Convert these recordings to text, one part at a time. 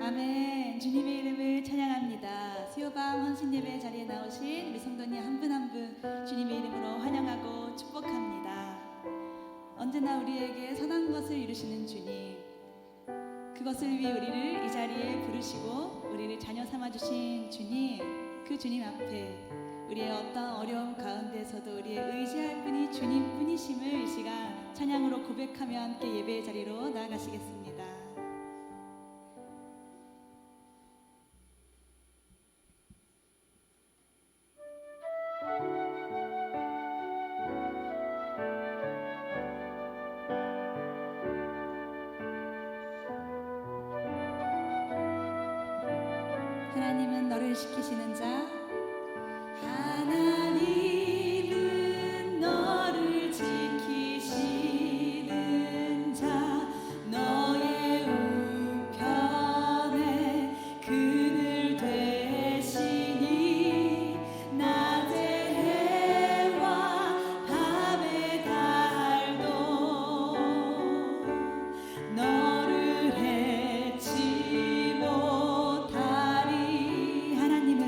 아멘. 주님의 이름을 찬양합니다. 수요밤 헌신예배 자리에 나오신 우리 성도님 한 분 한 분 주님의 이름으로 환영하고 축복합니다. 언제나 우리에게 선한 것을 이루시는 주님, 그것을 위해 우리를 이 자리에 부르시고 우리를 자녀 삼아주신 주님, 그 주님 앞에 우리의 어떤 어려움 가운데서도 우리의 의지할 분이 주님뿐이심을 이 시간 찬양으로 고백하며 함께 예배의 자리로 나아가시겠습니다. 하나님은 너를 지키시는 자, 하나님은 너를 지키시는 자, 너의 우편에 그늘 되시니 낮의 해와 밤의 달도 너를 해치 못하리. 하나님은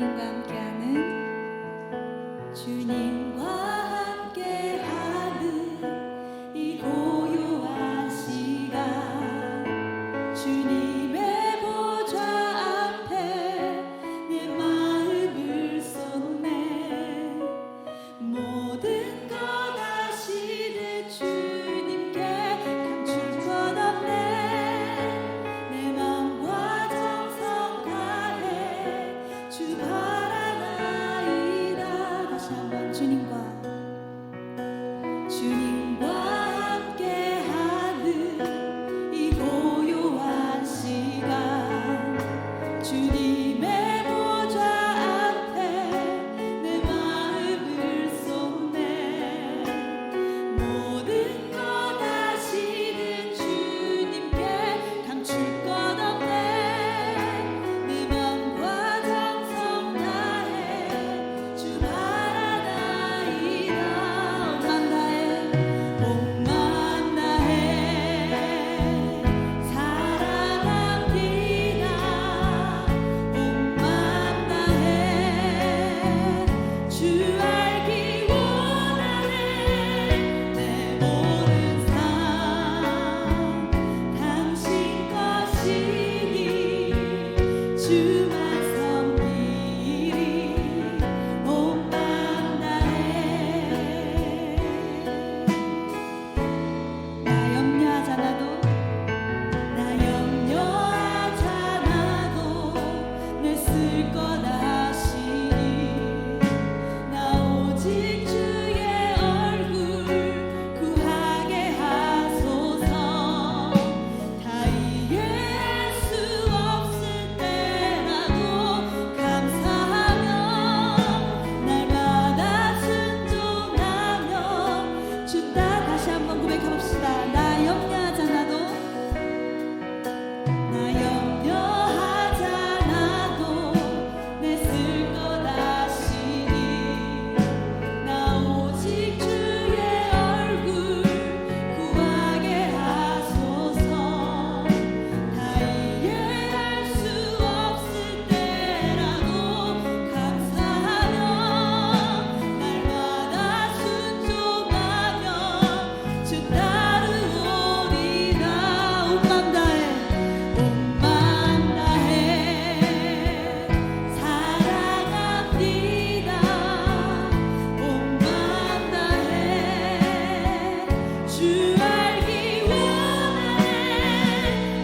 주님과 함께하는 주님과 함께하는 이 고요한 시간 주님의 보좌 앞에 내 마음을 쏟네 모든 것 아시는 주님께 감출 것 없네 내 마음과 정성 다해 주 바라나이다 다시 한번 주님과 함께하는 이 고요한 시간 주님의 보좌 앞에 내 마음을 쏟네 모든 것 아시는 주님께 감출 것 없네 내 마음과 정성 다해 주 바라나이다 온 맘 다해 사랑합니다 온 맘 다해 주 알기 원하네 내 모든 삶 당신 것이니 주만 섬기리 온 맘 다해 나 염려하잖아도 내 쓸 것 아시니 나 오직 주의 얼굴 구하게 하소서 다 이해할 수 없을 때라도 감사하며 날마다 순종하며 주다 다시 한번 고백해봅시다 나 염려하잖아도 내 쓸 것 아시니 나 오직 주의 얼굴 구하게 하소서 다 이해할 수 없을 때라도 감사하며 날마다 순종하며 주 따르오리라 온 맘 다해 사랑합니다 온 맘 다해 주 알기 원하네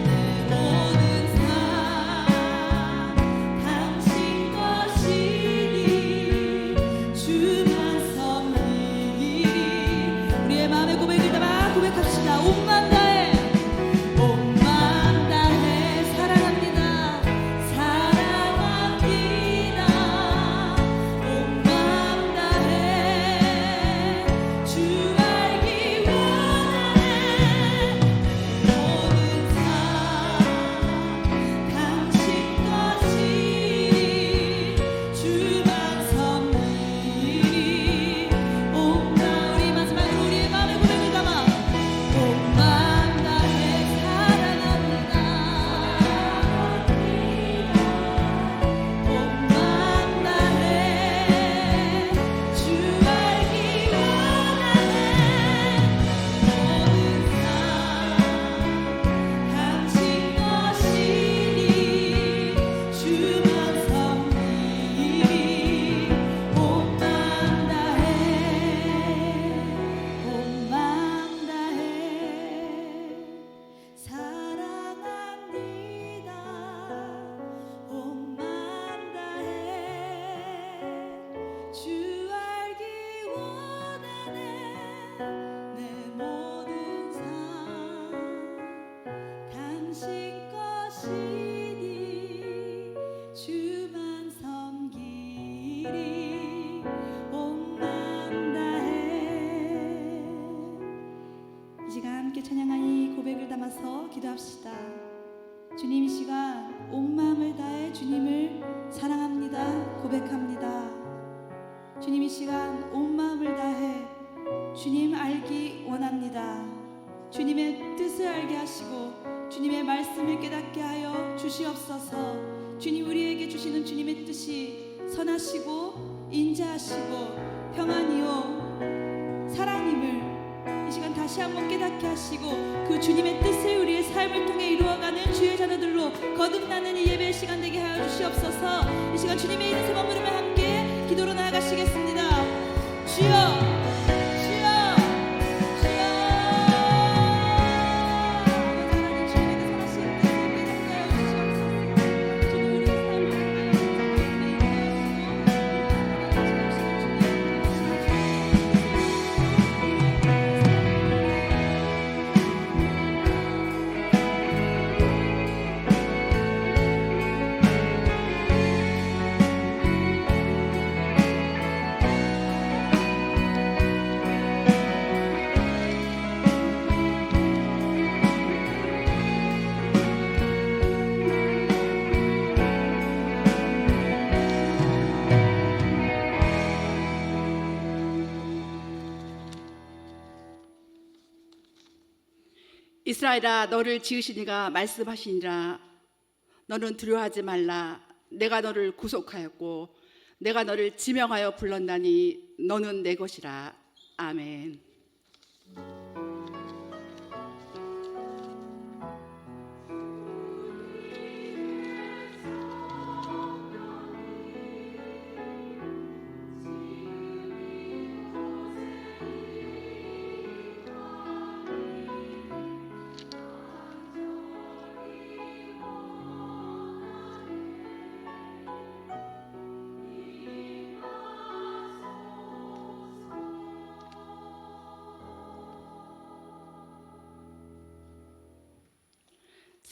내 모든 삶 당신 것이니 주만 섬기리 우리의 마음의 고백을 담아 고백합시다 온 맘 다해 온 맘 다해 사랑합니다 사랑합니다 온 맘 다해 주 알기 원하네 모든 삶 당신 것이니 주만 섬기리 온 맘 우리 마지막으로 우리의 마음의 고백을 담아 온 맘 다해 사랑합니다 온 맘 다해 주 알기 원하네 모든 삶 당신 것이니 주만 섬기리 온 맘 다해 온 맘 다해 사랑합니다 온 맘 다해 주 알기 원하네 내 모든 삶 당신 것이니 주만 섬기리 온 맘 다해 이 시간 함께 찬양하니 고백을 담아서 기도합시다 주님 이 시간 온 마음을 다해 주님을 사랑합니다 고백합니다 주님 이 시간 온 마음을 다해 주님 알기 원합니다 주님의 뜻을 알게 하시고 주님의 말씀을 깨닫게 하여 주시옵소서 주님 우리에게 주시는 주님의 뜻이 선하시고 인자하시고 평안이요 사랑임을 이 시간 다시 한번 깨닫게 하시고 그 주님의 뜻을 우리의 삶을 통해 이루어가는 주의 자녀들로 거듭나는 이 예배 시간 되게 하여 주시옵소서. 이 시간 주님의 이름 세번 부르며 함께 기도로 나아가시겠습니다. 주여 이스라엘아, 너를 지으신 이가 말씀하시니라. 너는 두려워하지 말라. 내가 너를 구속하였고 내가 너를 지명하여 불렀나니 너는 내 것이라. 아멘.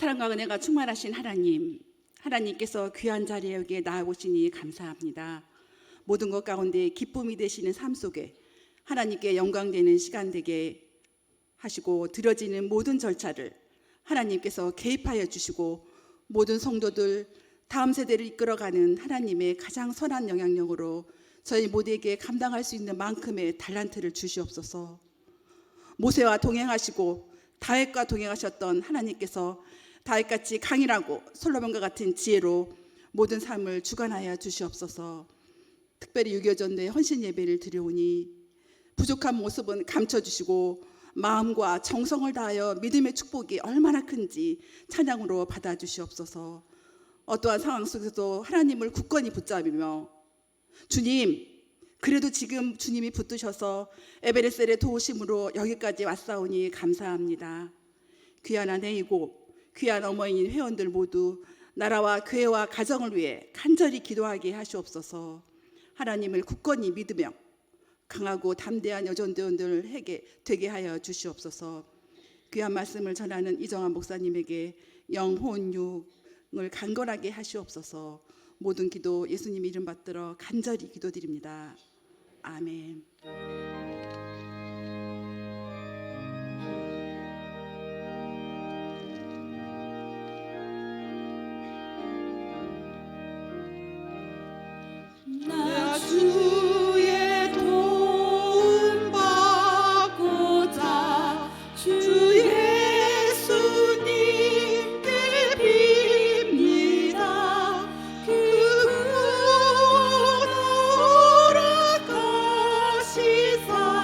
사랑과 은혜가 충만하신 하나님, 하나님께서 귀한 자리에 여기에 나아오시니 감사합니다. 모든 것 가운데 기쁨이 되시는 삶 속에 하나님께 영광되는 시간 되게 하시고 드려지는 모든 절차를 하나님께서 개입하여 주시고 모든 성도들 다음 세대를 이끌어가는 하나님의 가장 선한 영향력으로 저희 모두에게 감당할 수 있는 만큼의 달란트를 주시옵소서. 모세와 동행하시고 다윗과 동행하셨던 하나님께서 다윗같이 강인하고 솔로몬과 같은 지혜로 모든 삶을 주관하여 주시옵소서. 특별히 6.25 전도의 헌신 예배를 드려오니 부족한 모습은 감춰주시고 마음과 정성을 다하여 믿음의 축복이 얼마나 큰지 찬양으로 받아주시옵소서. 어떠한 상황 속에서도 하나님을 굳건히 붙잡으며 주님, 그래도 지금 주님이 붙드셔서 에베레셀의 도우심으로 여기까지 왔사오니 감사합니다. 귀한 아내이고 귀한 어머니인 회원들 모두 나라와 교회와 가정을 위해 간절히 기도하게 하시옵소서. 하나님을 굳건히 믿으며 강하고 담대한 여전대원들에게 되게 하여 주시옵소서. 귀한 말씀을 전하는 이정환 목사님에게 영혼육을 강건하게 하시옵소서. 모든 기도 예수님 이름 받들어 간절히 기도드립니다. 아멘. 나 주의 도움 받고자 주 예수님께 빕니다. 그 구원 허락하시사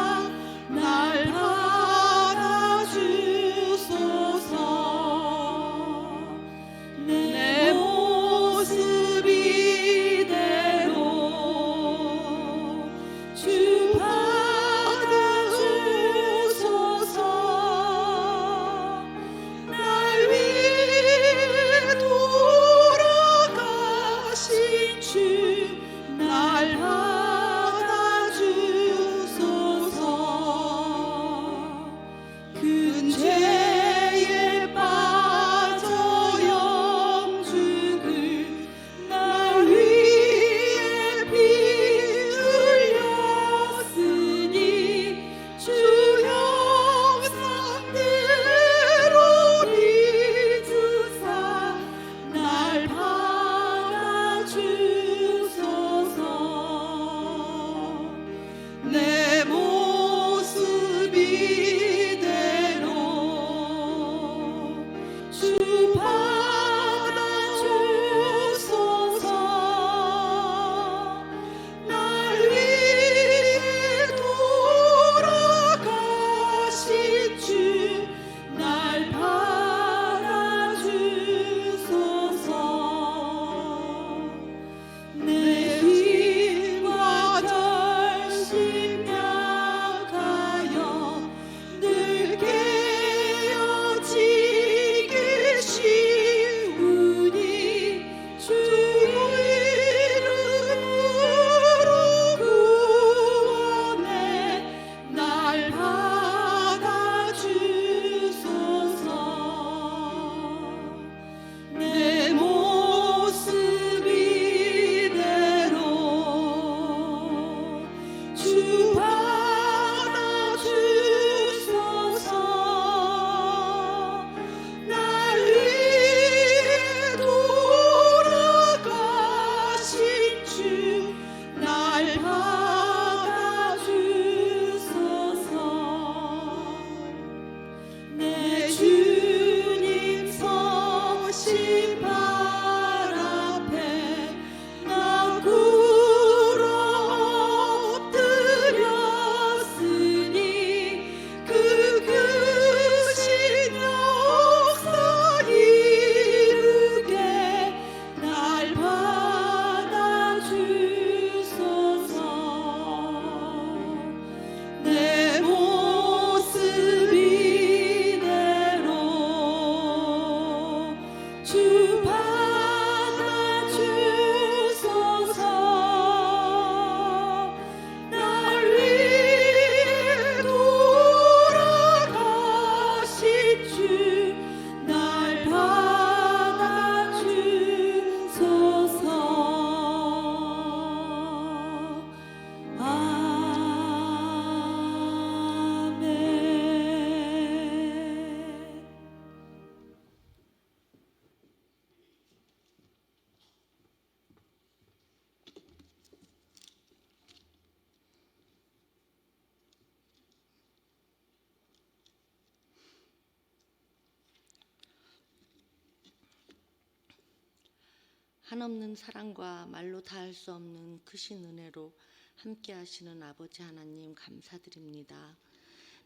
한없는 사랑과 말로 다 할 수 없는 크신 은혜로 함께 하시는 아버지 하나님 감사드립니다.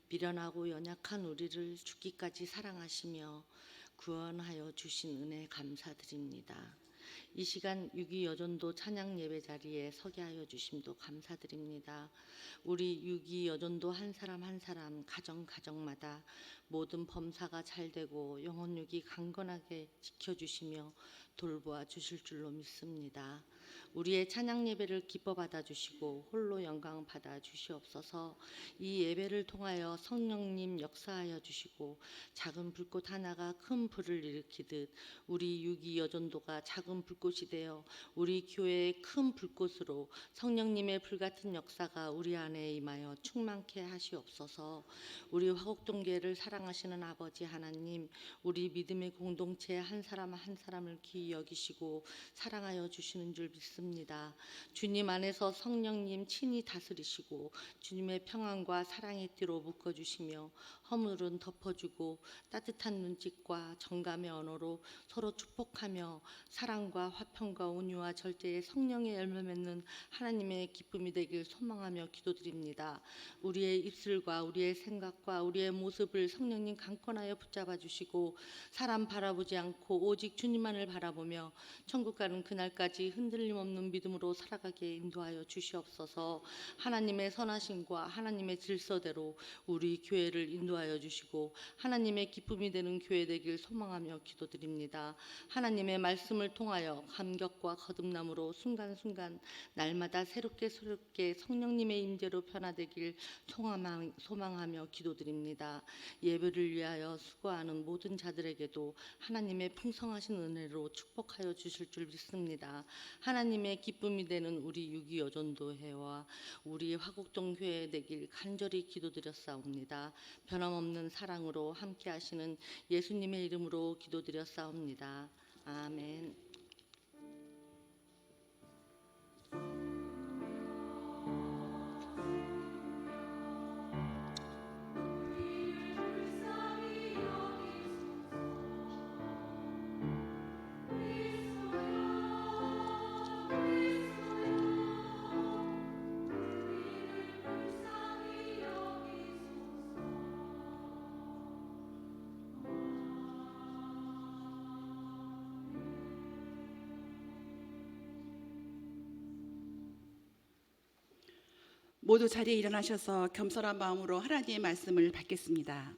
미련하고 연약한 우리를 죽기까지 사랑하시며 구원하여 주신 은혜 감사드립니다. 이 시간 6.2 여전도 찬양 예배 자리에 서게 하여 주심도 감사드립니다. 우리 6.2 여전도 한 사람 한 사람 가정마다 모든 범사가 잘 되고 영혼육이 강건하게 지켜주시며 돌보아 주실 줄로 믿습니다. 우리의 찬양 예배를 기뻐 받아 주시고 홀로 영광 받아 주시옵소서. 이 예배를 통하여 성령님 역사하여 주시고 작은 불꽃 하나가 큰 불을 일으키듯 우리 6.2 여전도가 작은 불꽃이 되어 우리 교회의 큰 불꽃으로 성령님의 불같은 역사가 우리 안에 임하여 충만케 하시옵소서. 우리 화곡동교회를 사랑하시는 아버지 하나님, 우리 믿음의 공동체 한 사람 한 사람을 귀히 여기시고 사랑하여 주시는 줄 믿습니다. 주님 안에서 성령님 친히 다스리시고 주님의 평안과 사랑의 띠로 묶어주시며 허물은 덮어주고 따뜻한 눈짓과 정감의 언어로 서로 축복하며 사랑과 화평과 온유와 절제의 성령의 열매 맺는 하나님의 기쁨이 되길 소망하며 기도드립니다. 우리의 입술과 우리의 생각과 우리의 모습을 성령님 강권하여 붙잡아 주시고 사람 바라보지 않고 오직 주님만을 바라보며 천국 가는 그날까지 흔들림 없는 믿음으로 살아가게 인도하여 주시옵소서. 하나님의 선하심과 하나님의 질서대로 우리 교회를 인도하여 주시고 하나님의 기쁨이 되는 교회 되길 소망하며 기도드립니다. 하나님의 말씀을 통하여 감격과 거듭남으로 순간순간 날마다 새롭게 성령님의 임재로 변화되길 소망하며 기도드립니다. 예배를 위하여 수고하는 모든 자들에게도 하나님의 풍성하신 은혜로 축복하여 주실 줄 믿습니다. 하나님의 기쁨이 되는 우리 6.2 여전도회와 우리 화곡동 교회 되길 간절히 기도드렸사옵니다. 변함없는 사랑으로 함께 하시는 예수님의 이름으로 기도드렸사옵니다. 아멘. 모두 자리에 일어나셔서 겸손한 마음으로 하나님의 말씀을 받겠습니다.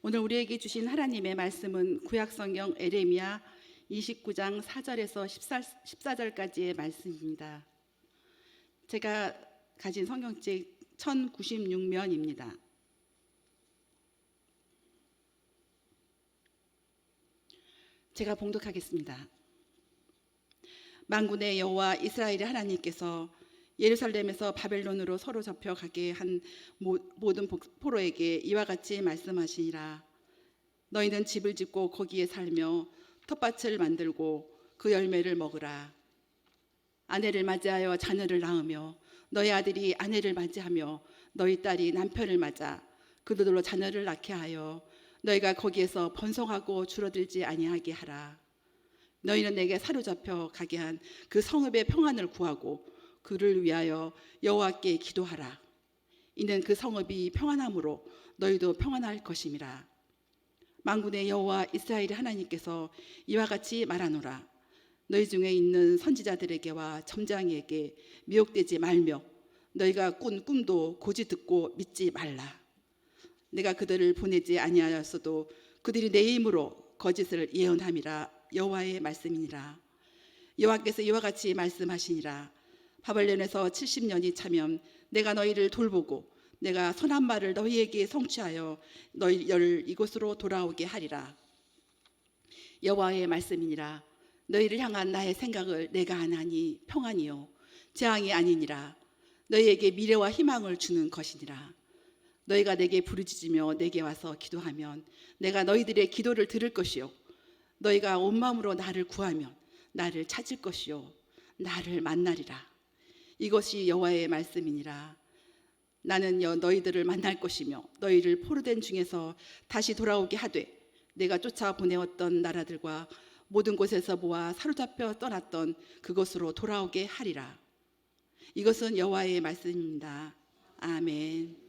오늘 우리에게 주신 하나님의 말씀은 구약성경 에레미야 29장 4절에서 14절까지의 말씀입니다. 제가 가진 성경책 1096면입니다. 제가 봉독하겠습니다. 만군의 여호와 이스라엘의 하나님께서 예루살렘에서 바벨론으로 사로잡혀 가게 한 모든 포로에게 이와 같이 말씀하시니라. 너희는 집을 짓고 거기에 살며 텃밭을 만들고 그 열매를 먹으라. 아내를 맞이하여 자녀를 낳으며 너희 아들이 아내를 맞이하며 너희 딸이 남편을 맞아 그들로 자녀를 낳게 하여 너희가 거기에서 번성하고 줄어들지 아니하게 하라. 너희는 내게 사로잡혀 가게 한 그 성읍의 평안을 구하고 그를 위하여 여호와께 기도하라. 이는 그 성읍이 평안함으로 너희도 평안할 것임이라. 만군의 여호와 이스라엘의 하나님께서 이와 같이 말하노라. 너희 중에 있는 선지자들에게와 점장에게 미혹되지 말며 너희가 꾼 꿈도 고지 듣고 믿지 말라. 내가 그들을 보내지 아니하였어도 그들이 내 힘으로 거짓을 예언함이라. 여호와의 말씀이니라. 여호와께서 이와 같이 말씀하시니라. 바벨론에서 70년이 차면 내가 너희를 돌보고 내가 선한 말을 너희에게 성취하여 너희를 이곳으로 돌아오게 하리라. 여호와의 말씀이니라. 너희를 향한 나의 생각을 내가 아나니 평안이요 재앙이 아니니라. 너희에게 미래와 희망을 주는 것이니라. 너희가 내게 부르짖으며 내게 와서 기도하면 내가 너희들의 기도를 들을 것이요 너희가 온 마음으로 나를 구하면 나를 찾을 것이요 나를 만나리라. 이것이 여호와의 말씀이니라. 나는 너희들을 만날 것이며 너희를 포로된 중에서 다시 돌아오게 하되 내가 쫓아 보내었던 나라들과 모든 곳에서 모아 사로잡혀 떠났던 그곳으로 돌아오게 하리라. 이것은 여호와의 말씀입니다. 아멘.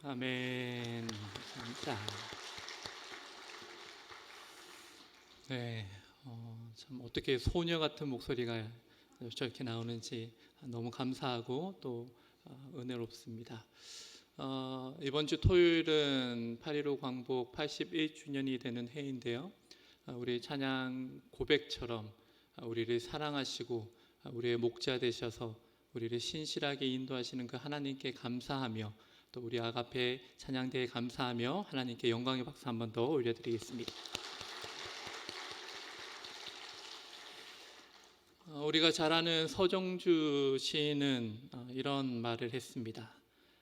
아멘. 감사합니다. 네, 참 어떻게 소녀 같은 목소리가 저렇게 나오는지 너무 감사하고 또 은혜롭습니다. 이번 주 토요일은 8.15 광복 81주년이 되는 해인데요. 우리 찬양 고백처럼 우리를 사랑하시고 우리의 목자 되셔서 우리를 신실하게 인도하시는 그 하나님께 감사하며 또 우리 아가페 찬양대에 감사하며 하나님께 영광의 박수 한 번 더 올려드리겠습니다. 우리가 잘 아는 서정주 시인은 이런 말을 했습니다.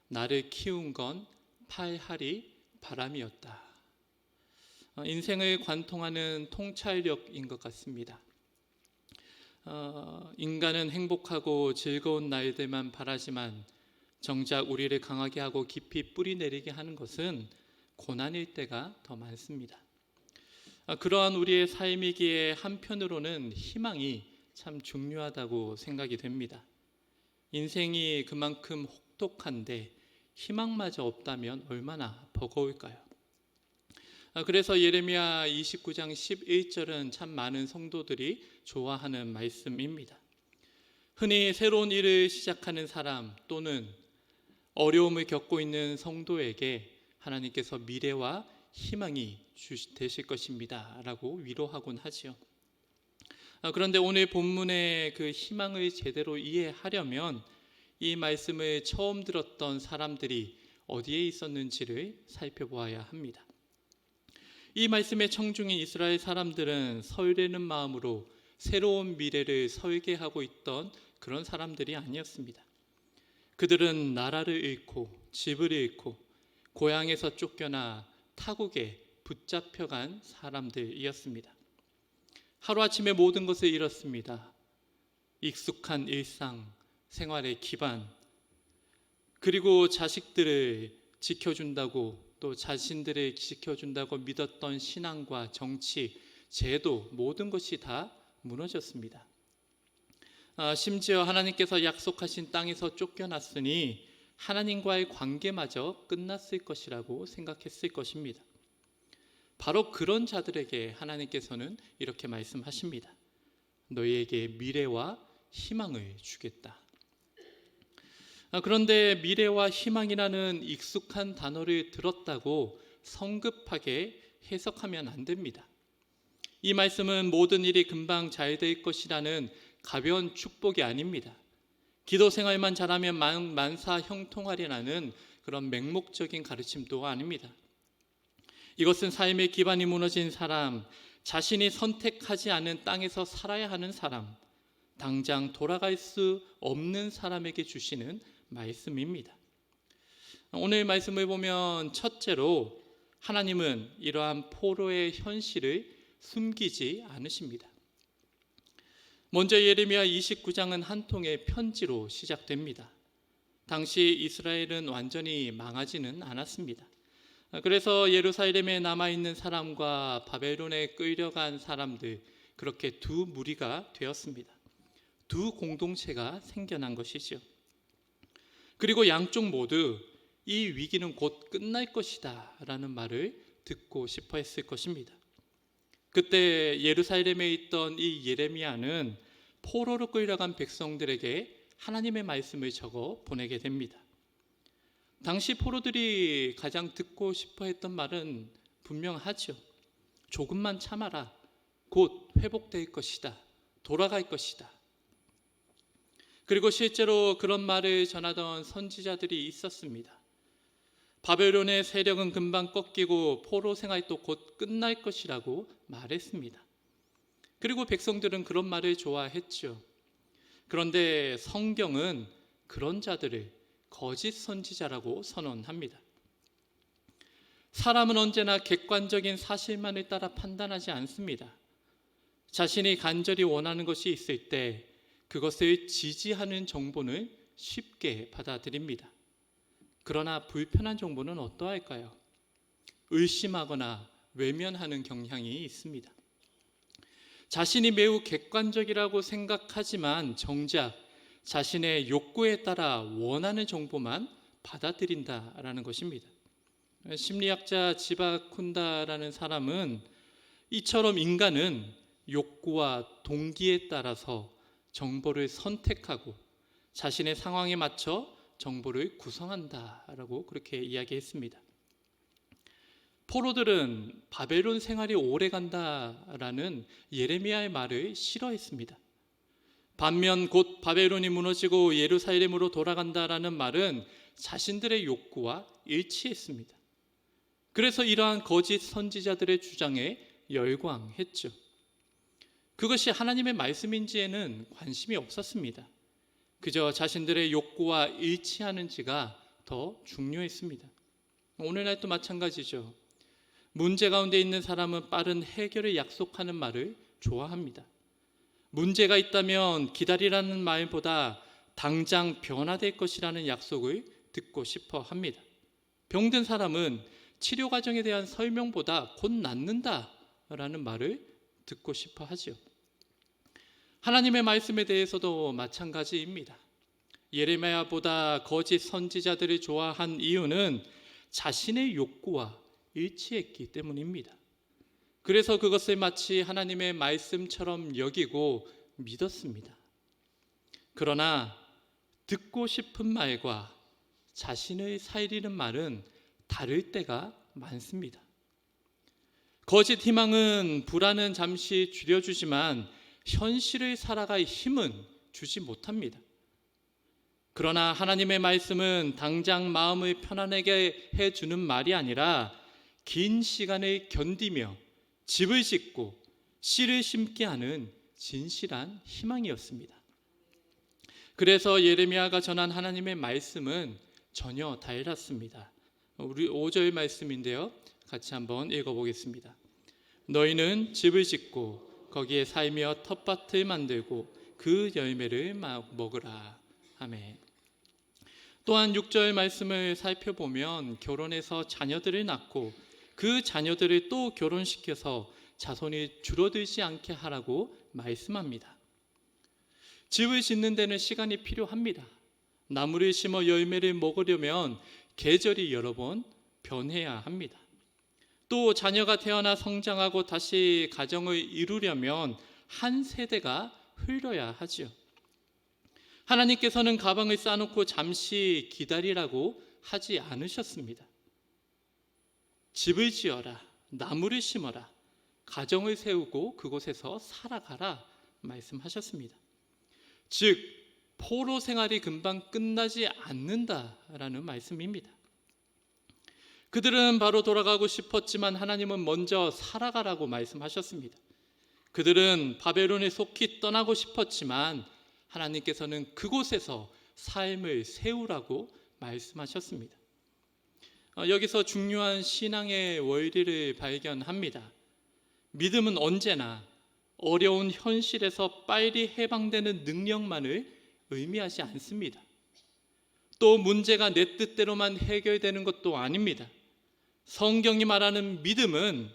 나를 키운 건 팔할이 바람이었다. 인생을 관통하는 통찰력인 것 같습니다. 인간은 행복하고 즐거운 날들만 바라지만 정작 우리를 강하게 하고 깊이 뿌리내리게 하는 것은 고난일 때가 더 많습니다. 그러한 우리의 삶이기에 한편으로는 희망이 참 중요하다고 생각이 됩니다. 인생이 그만큼 혹독한데 희망마저 없다면 얼마나 버거울까요? 그래서 예레미야 29장 11절은 참 많은 성도들이 좋아하는 말씀입니다. 흔히 새로운 일을 시작하는 사람 또는 어려움을 겪고 있는 성도에게 하나님께서 미래와 희망이 되실 것입니다 라고 위로하곤 하지요. 그런데 오늘 본문의 그 희망을 제대로 이해하려면 이 말씀을 처음 들었던 사람들이 어디에 있었는지를 살펴보아야 합니다. 이 말씀의 청중인 이스라엘 사람들은 설레는 마음으로 새로운 미래를 설계하고 있던 그런 사람들이 아니었습니다. 그들은 나라를 잃고 집을 잃고 고향에서 쫓겨나 타국에 붙잡혀간 사람들이었습니다. 하루아침에 모든 것을 잃었습니다. 익숙한 일상, 생활의 기반, 그리고 자식들을 지켜준다고 또 자신들을 지켜준다고 믿었던 신앙과 정치, 제도 모든 것이 다 무너졌습니다. 심지어 하나님께서 약속하신 땅에서 쫓겨났으니 하나님과의 관계마저 끝났을 것이라고 생각했을 것입니다. 바로 그런 자들에게 하나님께서는 이렇게 말씀하십니다. 너희에게 미래와 희망을 주겠다. 그런데 미래와 희망이라는 익숙한 단어를 들었다고 성급하게 해석하면 안 됩니다. 이 말씀은 모든 일이 금방 잘 될 것이라는 가벼운 축복이 아닙니다. 기도 생활만 잘하면 만사 형통하리라는 그런 맹목적인 가르침도 아닙니다. 이것은 삶의 기반이 무너진 사람, 자신이 선택하지 않은 땅에서 살아야 하는 사람, 당장 돌아갈 수 없는 사람에게 주시는 말씀입니다. 오늘 말씀을 보면 첫째로 하나님은 이러한 포로의 현실을 숨기지 않으십니다. 먼저 예레미야 29장은 한 통의 편지로 시작됩니다. 당시 이스라엘은 완전히 망하지는 않았습니다. 그래서 예루살렘에 남아있는 사람과 바벨론에 끌려간 사람들, 그렇게 두 무리가 되었습니다. 두 공동체가 생겨난 것이죠. 그리고 양쪽 모두 이 위기는 곧 끝날 것이다 라는 말을 듣고 싶어 했을 것입니다. 그때 예루살렘에 있던 이 예레미야는 포로로 끌려간 백성들에게 하나님의 말씀을 적어 보내게 됩니다. 당시 포로들이 가장 듣고 싶어 했던 말은 분명하죠. 조금만 참아라. 곧 회복될 것이다. 돌아갈 것이다. 그리고 실제로 그런 말을 전하던 선지자들이 있었습니다. 바벨론의 세력은 금방 꺾이고 포로 생활도 곧 끝날 것이라고 말했습니다. 그리고 백성들은 그런 말을 좋아했죠. 그런데 성경은 그런 자들을 거짓 선지자라고 선언합니다. 사람은 언제나 객관적인 사실만을 따라 판단하지 않습니다. 자신이 간절히 원하는 것이 있을 때 그것을 지지하는 정보는 쉽게 받아들입니다. 그러나 불편한 정보는 어떠할까요? 의심하거나 외면하는 경향이 있습니다. 자신이 매우 객관적이라고 생각하지만 정작 자신의 욕구에 따라 원하는 정보만 받아들인다라는 것입니다. 심리학자 지바쿤다라는 사람은 이처럼 인간은 욕구와 동기에 따라서 정보를 선택하고 자신의 상황에 맞춰 정보를 구성한다라고 그렇게 이야기했습니다. 포로들은 바벨론 생활이 오래 간다라는 예레미야의 말을 싫어했습니다. 반면 곧 바벨론이 무너지고 예루살렘으로 돌아간다라는 말은 자신들의 욕구와 일치했습니다. 그래서 이러한 거짓 선지자들의 주장에 열광했죠. 그것이 하나님의 말씀인지에는 관심이 없었습니다. 그저 자신들의 욕구와 일치하는지가 더 중요했습니다. 오늘날도 마찬가지죠. 문제 가운데 있는 사람은 빠른 해결을 약속하는 말을 좋아합니다. 문제가 있다면 기다리라는 말보다 당장 변화될 것이라는 약속을 듣고 싶어 합니다. 병든 사람은 치료 과정에 대한 설명보다 곧 낫는다라는 말을 듣고 싶어 하죠. 하나님의 말씀에 대해서도 마찬가지입니다. 예레미야보다 거짓 선지자들을 좋아한 이유는 자신의 욕구와 일치했기 때문입니다. 그래서 그것을 마치 하나님의 말씀처럼 여기고 믿었습니다. 그러나 듣고 싶은 말과 자신을 살리는 말은 다를 때가 많습니다. 거짓 희망은 불안은 잠시 줄여주지만 현실을 살아갈 힘은 주지 못합니다. 그러나 하나님의 말씀은 당장 마음을 편안하게 해주는 말이 아니라 긴 시간을 견디며 집을 짓고 씨를 심게 하는 진실한 희망이었습니다. 그래서 예레미야가 전한 하나님의 말씀은 전혀 달랐습니다. 우리 5절 말씀인데요. 같이 한번 읽어보겠습니다. 너희는 집을 짓고 거기에 살며 텃밭을 만들고 그 열매를 먹으라. 아멘. 또한 6절 말씀을 살펴보면 결혼해서 자녀들을 낳고 그 자녀들을 또 결혼시켜서 자손이 줄어들지 않게 하라고 말씀합니다. 집을 짓는 데는 시간이 필요합니다. 나무를 심어 열매를 먹으려면 계절이 여러 번 변해야 합니다. 또 자녀가 태어나 성장하고 다시 가정을 이루려면 한 세대가 흘러야 하죠. 하나님께서는 가방을 싸놓고 잠시 기다리라고 하지 않으셨습니다. 집을 지어라, 나무를 심어라, 가정을 세우고 그곳에서 살아가라 말씀하셨습니다. 즉 포로 생활이 금방 끝나지 않는다라는 말씀입니다. 그들은 바로 돌아가고 싶었지만 하나님은 먼저 살아가라고 말씀하셨습니다. 그들은 바벨론에 속히 떠나고 싶었지만 하나님께서는 그곳에서 삶을 세우라고 말씀하셨습니다. 여기서 중요한 신앙의 원리를 발견합니다. 믿음은 언제나 어려운 현실에서 빨리 해방되는 능력만을 의미하지 않습니다. 또 문제가 내 뜻대로만 해결되는 것도 아닙니다. 성경이 말하는 믿음은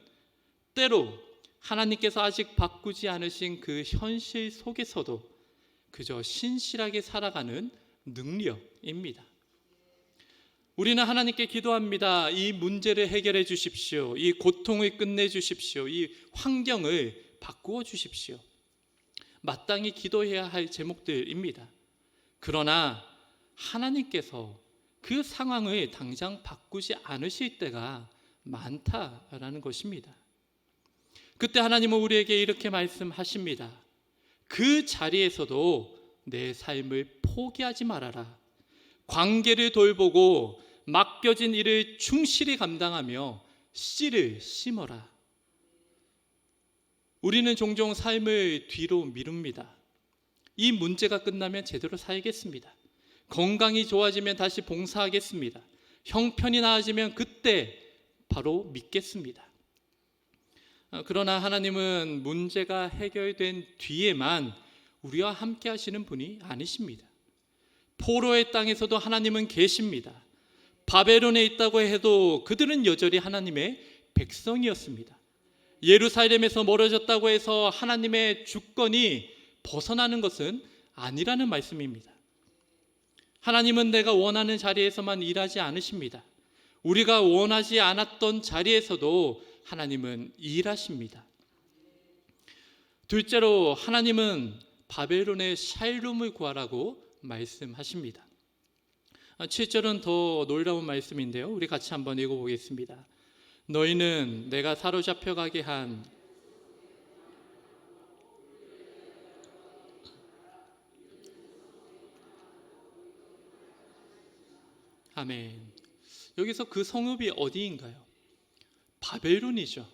때로 하나님께서 아직 바꾸지 않으신 그 현실 속에서도 그저 신실하게 살아가는 능력입니다. 우리는 하나님께 기도합니다. 이 문제를 해결해 주십시오. 이 고통을 끝내 주십시오. 이 환경을 바꾸어 주십시오. 마땅히 기도해야 할 제목들입니다. 그러나 하나님께서 그 상황을 당장 바꾸지 않으실 때가 많다라는 것입니다. 그때 하나님은 우리에게 이렇게 말씀하십니다. 그 자리에서도 내 삶을 포기하지 말아라. 관계를 돌보고 맡겨진 일을 충실히 감당하며 씨를 심어라. 우리는 종종 삶을 뒤로 미룹니다. 이 문제가 끝나면 제대로 살겠습니다. 건강이 좋아지면 다시 봉사하겠습니다. 형편이 나아지면 그때 바로 믿겠습니다. 그러나 하나님은 문제가 해결된 뒤에만 우리와 함께 하시는 분이 아니십니다. 포로의 땅에서도 하나님은 계십니다. 바벨론에 있다고 해도 그들은 여전히 하나님의 백성이었습니다. 예루살렘에서 멀어졌다고 해서 하나님의 주권이 벗어나는 것은 아니라는 말씀입니다. 하나님은 내가 원하는 자리에서만 일하지 않으십니다. 우리가 원하지 않았던 자리에서도 하나님은 일하십니다. 둘째로 하나님은 바벨론의 샬롬을 구하라고 말씀하십니다. 7절은 더 놀라운 말씀인데요. 우리 같이 한번 읽어보겠습니다. 너희는 내가 사로잡혀 가게 한 아멘. 여기서 그 성읍이 어디인가요? 바벨론이죠.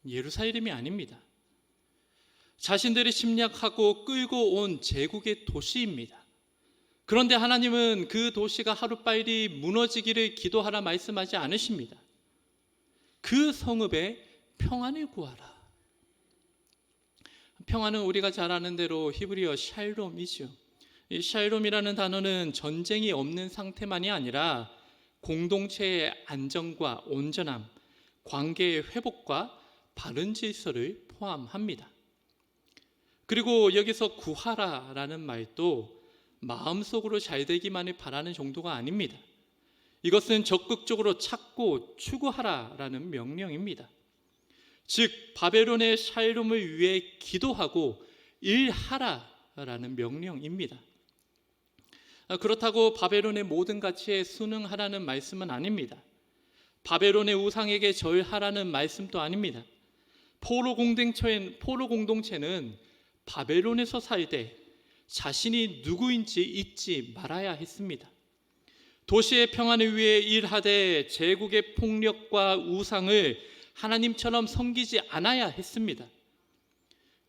예루살렘이 아닙니다. 자신들이 침략하고 끌고 온 제국의 도시입니다. 그런데 하나님은 그 도시가 하루빨리 무너지기를 기도하라 말씀하지 않으십니다. 그 성읍에 평안을 구하라. 평안은 우리가 잘 아는 대로 히브리어 샬롬이죠. 이 샬롬이라는 단어는 전쟁이 없는 상태만이 아니라 공동체의 안정과 온전함, 관계의 회복과 바른 질서를 포함합니다. 그리고 여기서 구하라라는 말도 마음속으로 잘 되기만을 바라는 정도가 아닙니다. 이것은 적극적으로 찾고 추구하라라는 명령입니다. 즉 바벨론의 샬롬을 위해 기도하고 일하라라는 명령입니다. 그렇다고 바벨론의 모든 가치에 순응하라는 말씀은 아닙니다. 바벨론의 우상에게 절하라는 말씀도 아닙니다. 포로 공동체는 바벨론에서 살되 자신이 누구인지 잊지 말아야 했습니다. 도시의 평안을 위해 일하되 제국의 폭력과 우상을 하나님처럼 섬기지 않아야 했습니다.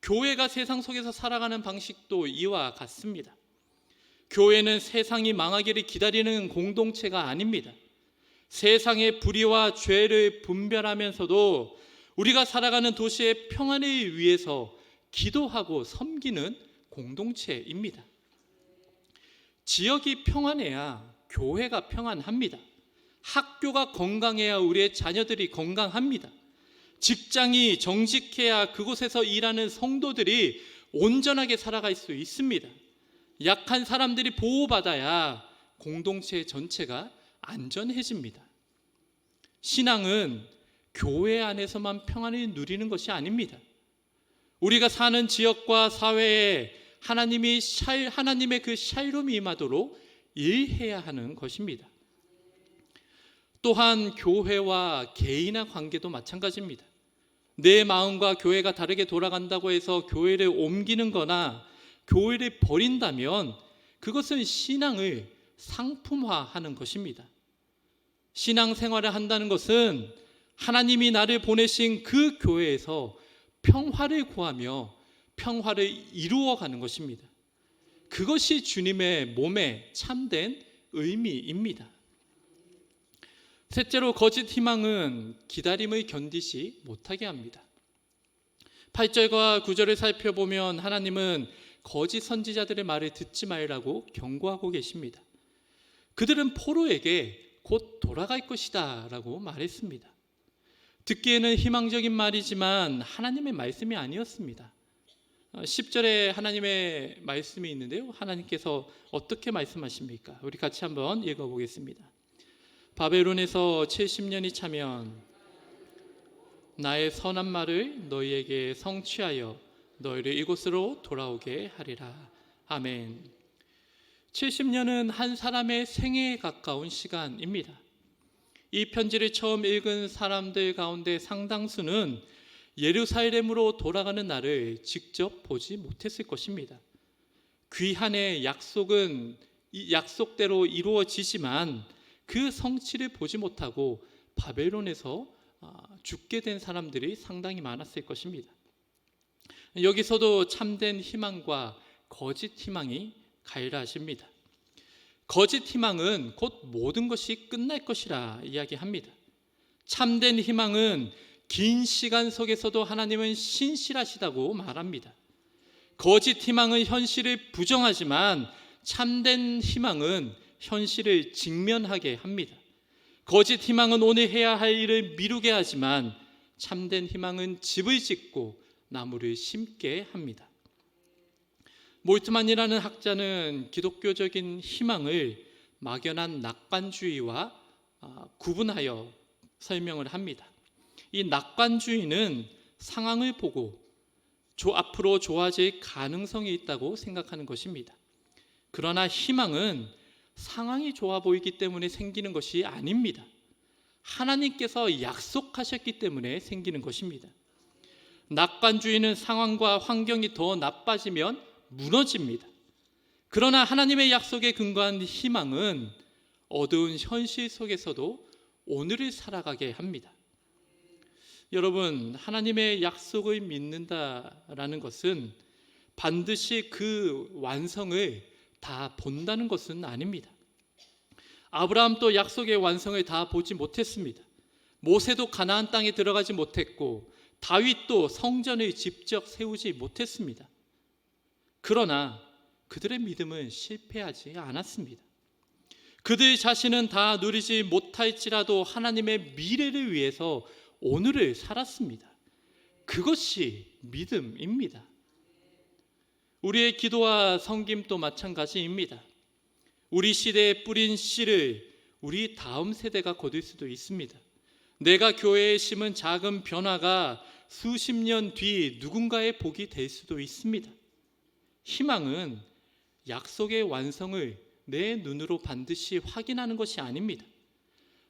교회가 세상 속에서 살아가는 방식도 이와 같습니다. 교회는 세상이 망하기를 기다리는 공동체가 아닙니다. 세상의 불의와 죄를 분별하면서도 우리가 살아가는 도시의 평안을 위해서 기도하고 섬기는 공동체입니다. 지역이 평안해야 교회가 평안합니다. 학교가 건강해야 우리의 자녀들이 건강합니다. 직장이 정직해야 그곳에서 일하는 성도들이 온전하게 살아갈 수 있습니다. 약한 사람들이 보호받아야 공동체 전체가 안전해집니다. 신앙은 교회 안에서만 평안을 누리는 것이 아닙니다. 우리가 사는 지역과 사회에 하나님의 그 샬롬이 임하도록 일해야 하는 것입니다. 또한 교회와 개인의 관계도 마찬가지입니다. 내 마음과 교회가 다르게 돌아간다고 해서 교회를 옮기는 거나 교회를 버린다면 그것은 신앙을 상품화하는 것입니다. 신앙생활을 한다는 것은 하나님이 나를 보내신 그 교회에서 평화를 구하며 평화를 이루어가는 것입니다. 그것이 주님의 몸에 참된 의미입니다. 셋째로 거짓 희망은 기다림을 견디지 못하게 합니다. 8절과 9절을 살펴보면 하나님은 거짓 선지자들의 말을 듣지 말라고 경고하고 계십니다. 그들은 포로에게 곧 돌아갈 것이다 라고 말했습니다. 듣기에는 희망적인 말이지만 하나님의 말씀이 아니었습니다. 10절에 하나님의 말씀이 있는데요, 하나님께서 어떻게 말씀하십니까? 우리 같이 한번 읽어보겠습니다. 바벨론에서 70년이 차면 나의 선한 말을 너희에게 성취하여 너희를 이곳으로 돌아오게 하리라. 아멘. 70년은 한 사람의 생애에 가까운 시간입니다. 이 편지를 처음 읽은 사람들 가운데 상당수는 예루살렘으로 돌아가는 날을 직접 보지 못했을 것입니다. 귀한의 약속은 약속대로 이루어지지만 그 성취를 보지 못하고 바벨론에서 죽게 된 사람들이 상당히 많았을 것입니다. 여기서도 참된 희망과 거짓 희망이 가일하십니다. 거짓 희망은 곧 모든 것이 끝날 것이라 이야기합니다. 참된 희망은 긴 시간 속에서도 하나님은 신실하시다고 말합니다. 거짓 희망은 현실을 부정하지만 참된 희망은 현실을 직면하게 합니다. 거짓 희망은 오늘 해야 할 일을 미루게 하지만 참된 희망은 집을 짓고 나무를 심게 합니다. 몰트만이라는 학자는 기독교적인 희망을 막연한 낙관주의와 구분하여 설명을 합니다. 이 낙관주의는 상황을 보고 앞으로 좋아질 가능성이 있다고 생각하는 것입니다. 그러나 희망은 상황이 좋아 보이기 때문에 생기는 것이 아닙니다. 하나님께서 약속하셨기 때문에 생기는 것입니다. 낙관주의는 상황과 환경이 더 나빠지면 무너집니다. 그러나 하나님의 약속에 근거한 희망은 어두운 현실 속에서도 오늘을 살아가게 합니다. 여러분, 하나님의 약속을 믿는다라는 것은 반드시 그 완성을 다 본다는 것은 아닙니다. 아브라함도 약속의 완성을 다 보지 못했습니다. 모세도 가나안 땅에 들어가지 못했고 다윗도 성전을 직접 세우지 못했습니다. 그러나 그들의 믿음은 실패하지 않았습니다. 그들 자신은 다 누리지 못할지라도 하나님의 미래를 위해서 오늘을 살았습니다. 그것이 믿음입니다. 우리의 기도와 섬김도 마찬가지입니다. 우리 시대에 뿌린 씨를 우리 다음 세대가 거둘 수도 있습니다. 내가 교회에 심은 작은 변화가 수십 년 뒤 누군가의 복이 될 수도 있습니다. 희망은 약속의 완성을 내 눈으로 반드시 확인하는 것이 아닙니다.